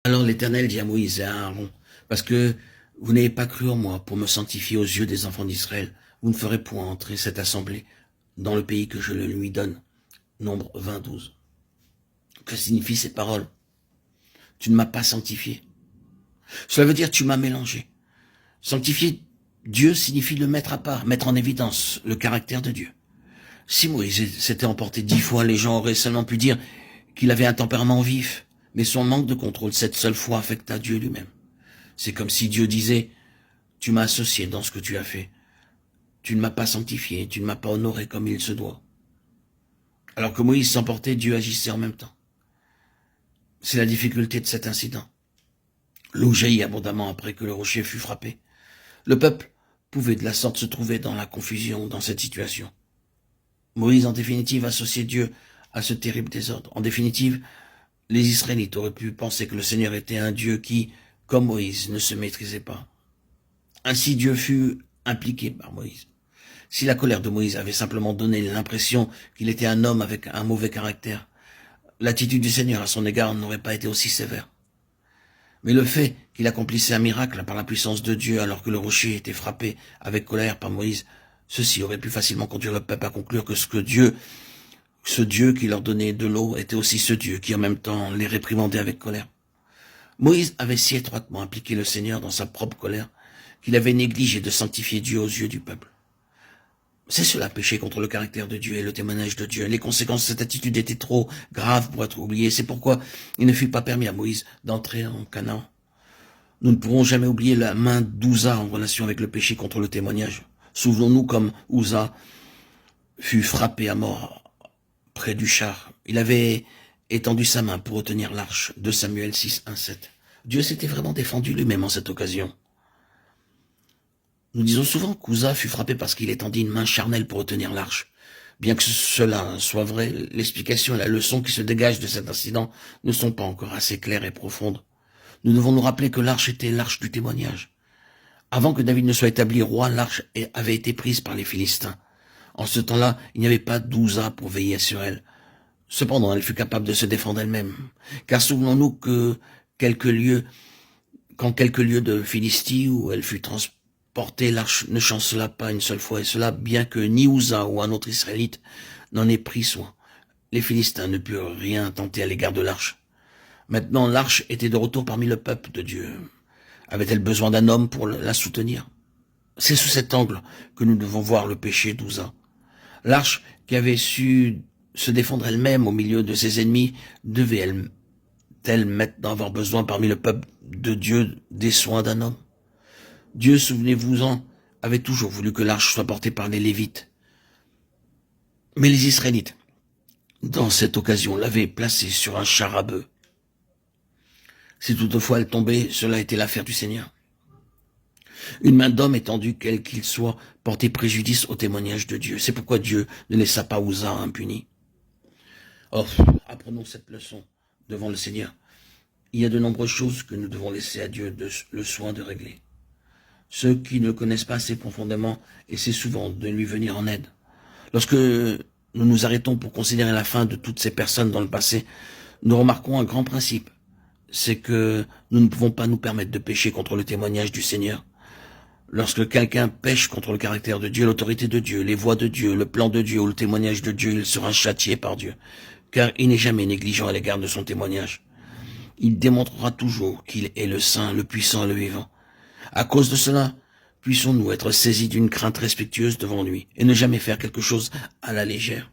Alors l'Éternel dit à Moïse et à Aaron, parce que vous n'avez pas cru en moi pour me sanctifier aux yeux des enfants d'Israël, vous ne ferez point entrer cette assemblée dans le pays que je le lui donne. Nombre 20-12. Que signifient ces paroles? Tu ne m'as pas sanctifié. Cela veut dire tu m'as mélangé. Sanctifier Dieu signifie le mettre à part, mettre en évidence le caractère de Dieu. Si Moïse s'était emporté 10 fois, les gens auraient seulement pu dire qu'il avait un tempérament vif, mais son manque de contrôle cette seule fois affecta Dieu lui-même. C'est comme si Dieu disait, tu m'as associé dans ce que tu as fait. Tu ne m'as pas sanctifié, tu ne m'as pas honoré comme il se doit. Alors que Moïse s'emportait, Dieu agissait en même temps. C'est la difficulté de cet incident. L'eau jaillit abondamment après que le rocher fut frappé. Le peuple pouvait de la sorte se trouver dans la confusion dans cette situation. Moïse, en définitive, associait Dieu à ce terrible désordre. En définitive, les Israélites auraient pu penser que le Seigneur était un Dieu qui, comme Moïse, ne se maîtrisait pas. Ainsi, Dieu fut impliqué par Moïse. Si la colère de Moïse avait simplement donné l'impression qu'il était un homme avec un mauvais caractère, l'attitude du Seigneur à son égard n'aurait pas été aussi sévère. Mais le fait qu'il accomplissait un miracle par la puissance de Dieu alors que le rocher était frappé avec colère par Moïse, ceci aurait pu facilement conduire le peuple à conclure que ce Dieu qui leur donnait de l'eau était aussi ce Dieu qui en même temps les réprimandait avec colère. Moïse avait si étroitement impliqué le Seigneur dans sa propre colère qu'il avait négligé de sanctifier Dieu aux yeux du peuple. C'est cela, péché contre le caractère de Dieu et le témoignage de Dieu. Les conséquences de cette attitude étaient trop graves pour être oubliées. C'est pourquoi il ne fut pas permis à Moïse d'entrer en Canaan. Nous ne pourrons jamais oublier la main d'Ouza en relation avec le péché contre le témoignage. Souvenons-nous comme Ouza fut frappé à mort près du char. Il avait étendu sa main pour retenir l'arche. 2 Samuel 6, 1, 7. Dieu s'était vraiment défendu lui-même en cette occasion. Nous disons souvent qu'Ouza fut frappé parce qu'il étendit une main charnelle pour retenir l'arche. Bien que cela soit vrai, l'explication et la leçon qui se dégagent de cet incident ne sont pas encore assez claires et profondes. Nous devons nous rappeler que l'arche était l'arche du témoignage. Avant que David ne soit établi roi, l'arche avait été prise par les Philistins. En ce temps-là, il n'y avait pas d'Ouza pour veiller sur elle. Cependant, elle fut capable de se défendre elle-même. Car souvenons-nous que quand quelques lieues de Philistie où elle fut transportée, l'arche ne chancela pas une seule fois, et cela bien que ni Ouza ou un autre Israélite n'en ait pris soin. Les Philistins ne purent rien tenter à l'égard de l'arche. Maintenant, l'arche était de retour parmi le peuple de Dieu. Avait-elle besoin d'un homme pour la soutenir? C'est sous cet angle que nous devons voir le péché d'Ouza. L'arche, qui avait su se défendre elle-même au milieu de ses ennemis, devait-elle maintenant avoir besoin parmi le peuple de Dieu des soins d'un homme? Dieu, souvenez-vous-en, avait toujours voulu que l'arche soit portée par les Lévites. Mais les Israélites, dans cette occasion, l'avaient placée sur un char à bœufs. Si toutefois elle tombait, cela était l'affaire du Seigneur. Une main d'homme étendue, quel qu'il soit, portait préjudice au témoignage de Dieu. C'est pourquoi Dieu ne laissa pas Ouza impuni. Or, apprenons cette leçon devant le Seigneur. Il y a de nombreuses choses que nous devons laisser à Dieu le soin de régler. Ceux qui ne le connaissent pas assez profondément essaient souvent de lui venir en aide. Lorsque nous nous arrêtons pour considérer la fin de toutes ces personnes dans le passé, nous remarquons un grand principe. C'est que nous ne pouvons pas nous permettre de pécher contre le témoignage du Seigneur. Lorsque quelqu'un pêche contre le caractère de Dieu, l'autorité de Dieu, les voies de Dieu, le plan de Dieu ou le témoignage de Dieu, il sera châtié par Dieu, car il n'est jamais négligent à l'égard de son témoignage. Il démontrera toujours qu'il est le Saint, le puissant, le vivant. À cause de cela, puissons-nous être saisis d'une crainte respectueuse devant lui et ne jamais faire quelque chose à la légère.